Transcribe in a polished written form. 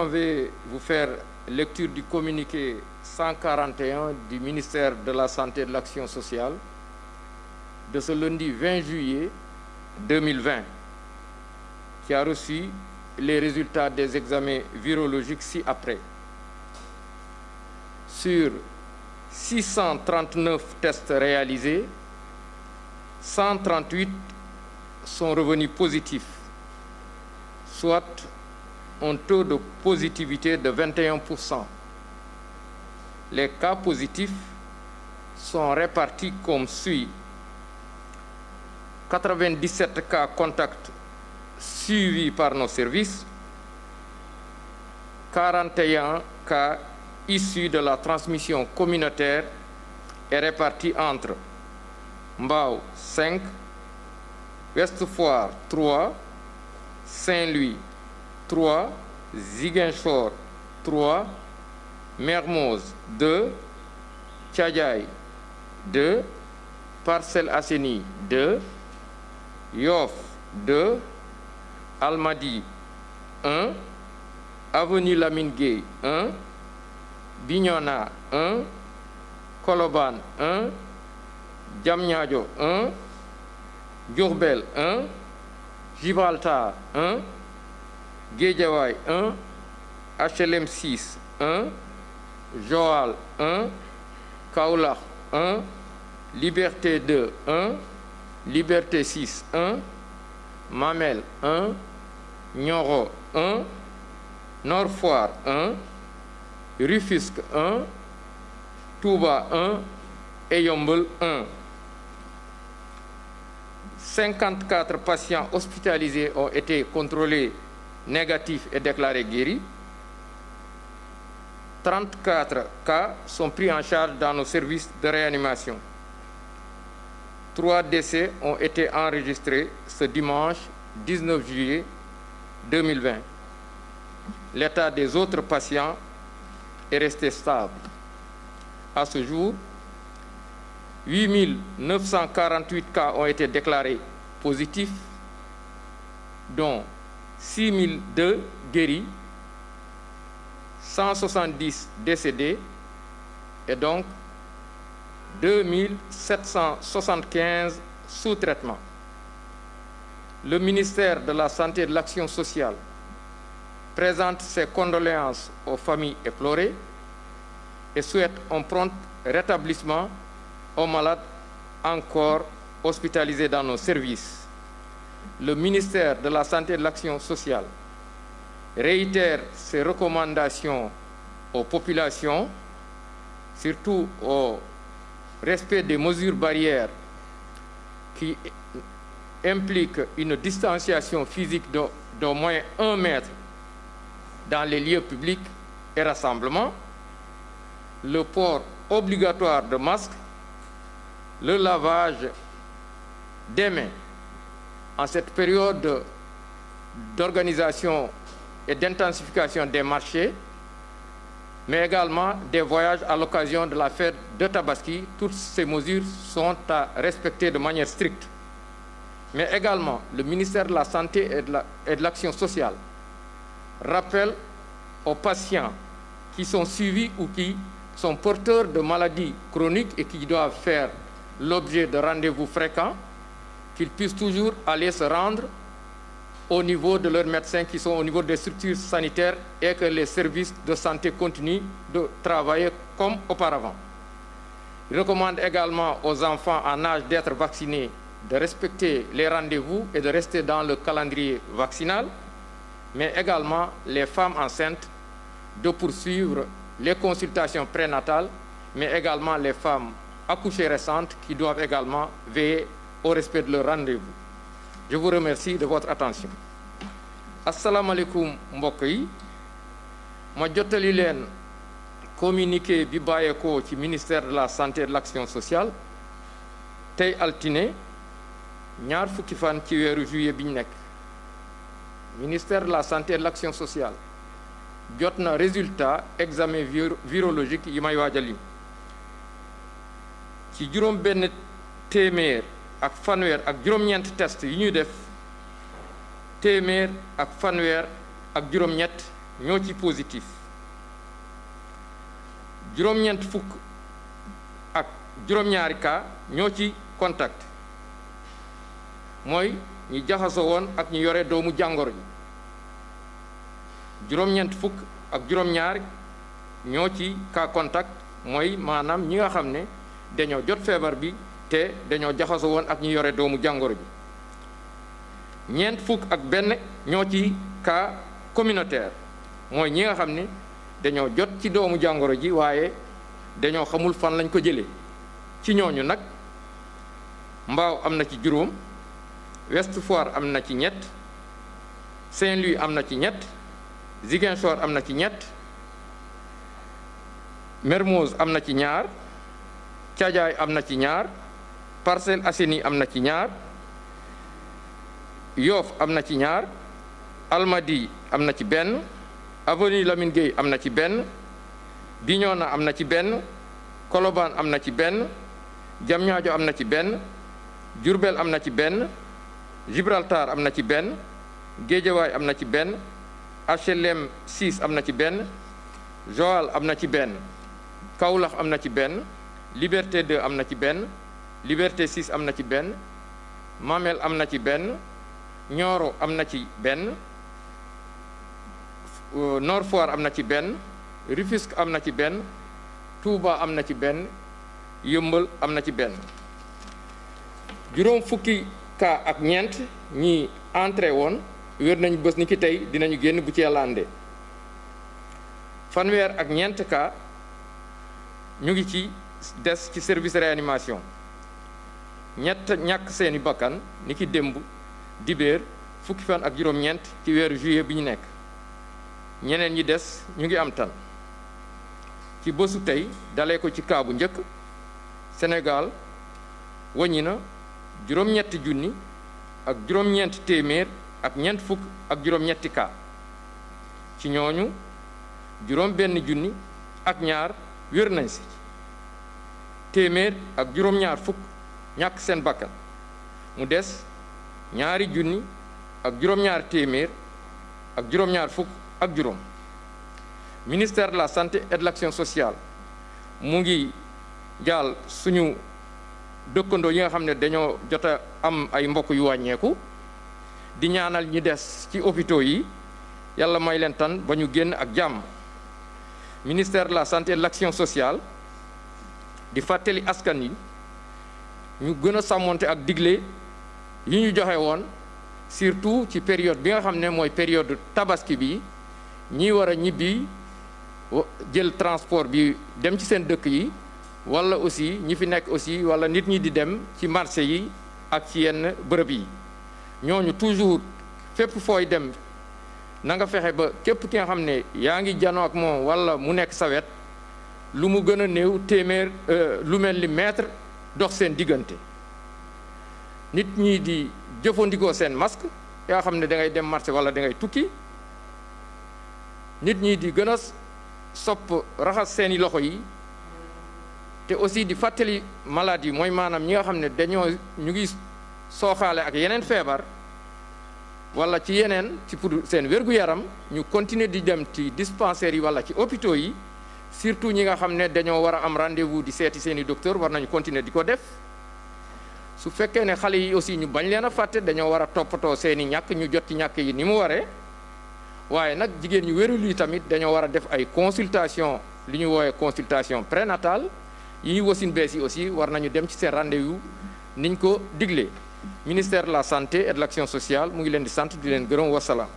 vais vous faire lecture du communiqué 141 du ministère de la Santé et de l'Action sociale de ce lundi 20 juillet 2020, qui a reçu les résultats des examens virologiques ci-après. Sur 639 tests réalisés, 138 sont revenus positifs, soit un taux de positivité de 21%. Les cas positifs sont répartis comme suit: 97 cas contacts suivis par nos services, 41 cas issus de la transmission communautaire et répartis entre Mbao 5, Ouest Foire 3, Saint-Louis 3, Ziguinchor 3, Mermoz 2, Thiadiaye 2, Parcelles Assainies 2, Yoff 2, Almadies 1, Avenue Lamine Gueye 1, Bignona 1, Colobane 1, Diamniadio 1, Diourbel 1, Gibraltar 1, Guédiawaye 1, HLM 6 1, Joal 1, Kaolack 1, Liberté 2 1, Liberté 6 1, Mamel 1, Nioro 1, Nord Foire 1, Rufisque 1, Touba 1 et Yeumbeul 1. 54 patients hospitalisés ont été contrôlés négatifs et déclarés guéris. 34 cas sont pris en charge dans nos services de réanimation. 3 décès ont été enregistrés ce dimanche 19 juillet 2020. L'état des autres patients est resté stable. À ce jour, 8 948 cas ont été déclarés positifs, dont 6 002 guéris, 170 décédés et donc 2 775 sous traitement. Le ministère de la Santé et de l'Action sociale présente ses condoléances aux familles éplorées et souhaite un prompt rétablissement aux malades encore hospitalisés dans nos services. Le ministère de la Santé et de l'Action sociale réitère ses recommandations aux populations, surtout au respect des mesures barrières qui impliquent une distanciation physique d'au moins 1 mètre dans les lieux publics et rassemblements, le port obligatoire de masques, le lavage des mains en cette période d'organisation et d'intensification des marchés, mais également des voyages à l'occasion de la fête de Tabaski. Toutes ces mesures sont à respecter de manière stricte. Mais également, le ministère de la Santé et de l'Action sociale rappelle aux patients qui sont suivis ou qui sont porteurs de maladies chroniques et qui doivent faire l'objet de rendez-vous fréquents, qu'ils puissent toujours aller se rendre au niveau de leurs médecins qui sont au niveau des structures sanitaires et que les services de santé continuent de travailler comme auparavant. Il recommande également aux enfants en âge d'être vaccinés de respecter les rendez-vous et de rester dans le calendrier vaccinal, mais également les femmes enceintes de poursuivre les consultations prénatales, mais également les femmes accouchées récentes qui doivent également veiller au respect de leur rendez-vous. Je vous remercie de votre attention. Assalamu alaikum mbokk yi, ma jottali leen communiqué bi bàyyeekoo ci ministère de la santé et de l'action sociale tey altine ñaar fukki fan ci weeru juillet bi ñu nekk. Ministère de la santé et de l'action sociale jot na résultat examen virologique yi may waaj a lim ci juróom benn téeméer ak fanweer ak juróom-ñeent test yi ñuy def téeméer ak fanweer ak juróom-ñett ñoo ci positif juróom-ñeent fukk ak juróom-ñaari cas ñoo ci contact mooy ñi jaxasoo woon ak ñi yore doomu jàngoro ji juróom-ñeent fukk ak juróom-ñaar ñoo ci cas contact mooy maanaam ñi nga xam ne dañoo jot feebar bi te dañoo jaxasoo woon ak ñi yore doomu jàngoro ji ñeent fukk ak benn ñoo ci cas communautaire mooy ñi nga xam ne dañoo jot ci doomu jàngoro ji waaye dañoo xamul fan lañ ko jëlee ci ñooñu nag Mbao am na ci juróom Ouest Foire am na ci ñett Saint-Louis am na ci ñett Ziguinchor am na ci ñett Mermoz am na ci ñaar Thiadiaye am na ci ñaar Parcelles Assainies am na ci ñaar Yoff am na ci ñaar Almadies am na ci benn Avenue Lamine Gueye am na ci benn Bignona am na ci benn Colobane am na ci benn Diamniadio am na ci benn Diourbel am na ci benn Gibraltar am na ci benn Guédiawaye am na ci benn HLM 6 am na ci benn Joal am na ci benn Kaolack am na ci benn Liberté 2 am na ci benn Liberté 6 am na ci benn Mamel am na ci benn Nioro am na ci benn Nord Foire am na ci benn Rufisque am na ci benn Touba am na ci benn Yeumbeul am na ci benn juróom fukki cas ak ñeent ñi entré woon wér nañu bés ni ki tey dinañu génn bu ci yàlla àndee fanweer ak ñeent cas ñu ngi ci des ci service réanimation ñett ñàkk seeni bakkan ni ki démb dibéer fukki fan ak juróom-ñeent ci weeru juillet bi ñu nekk ñeneen ñi des ñu ngi am tan ci bésu tey dalee ko ci cas bu njëkk Sénégal wàññi na juróom-ñetti junni ak juróom-ñeent téeméer ak ñeent fukk ak juróom-ñetti cas ci ñooñu juróom benn junni ak ñaar wér nañ si téeméer ak juróom-ñaar fukk ñàkk seen bakkan mu des ñaari junni ak juróom-ñaar téeméer ak juróom-ñaar fukk ak juróom ministère de la santé et de l'action sociale mu ngi jaal suñu dëkkandoo yi nga xam ne dañoo jot a am ay mbokk yu wàññeeku di ñaanal ñi des ci hôpitaux yi yàlla may leen tan ba ñu génn ak jàmm ministère de la santé et de l'action sociale di fàttali askan yi ñu gën a sàmmonte ak digle yi ñu joxe woon surtout ci période bi nga xam ne mooy période tabaski bi ñi war a ñibbi jël transport bi dem ci seen dëkk yi wala aussi ñi fi nekk aussi wala nit ñi di dem ci marché yi ak ci yenn bërëb yi ñooñu toujours fépp fooy dem na nga fexe ba képp ki nga xam ne yaa ngi janoo ak moom wala mu nekk sa wet lu mu gën a néew téeméer lu mel ni mètre dox seen diggante nit ñi di jëfandikoo seen masque yaa xam ne da ngay dem marché wala da ngay tukki nit ñi di gën a sopp raxas seeni loxo yi te aussi di fàttali malade yi mooy maanaam ñi nga xam ne ñu ngi sooxaale ak yeneen feebar wala ci yeneen ci pour seen wér-gu-yaram ñu continuer di dem ci dispensaires yi wala ci hôpitaux yi surtout ñi nga xam ne dañoo war a am rendez-vous di seeti seeni docteur war nañu continuer di ko def su fekkee ne xale yi aussi ñu bañ leen a fàtte dañoo war a toppatoo seeni ñàkk ñu jot ci ñàkk yi ni mu waree waaye nag jigéen ñu wérul yi tamit dañoo war a def ay consultation li ñu woowe consultation prénatale yi ñu wasin bees yi aussi war nañu dem ci seen rendez-vous niñ ko diglee ministère de la santé et de l'action sociale mu ngi leen di sant di leen gërëm wasalaam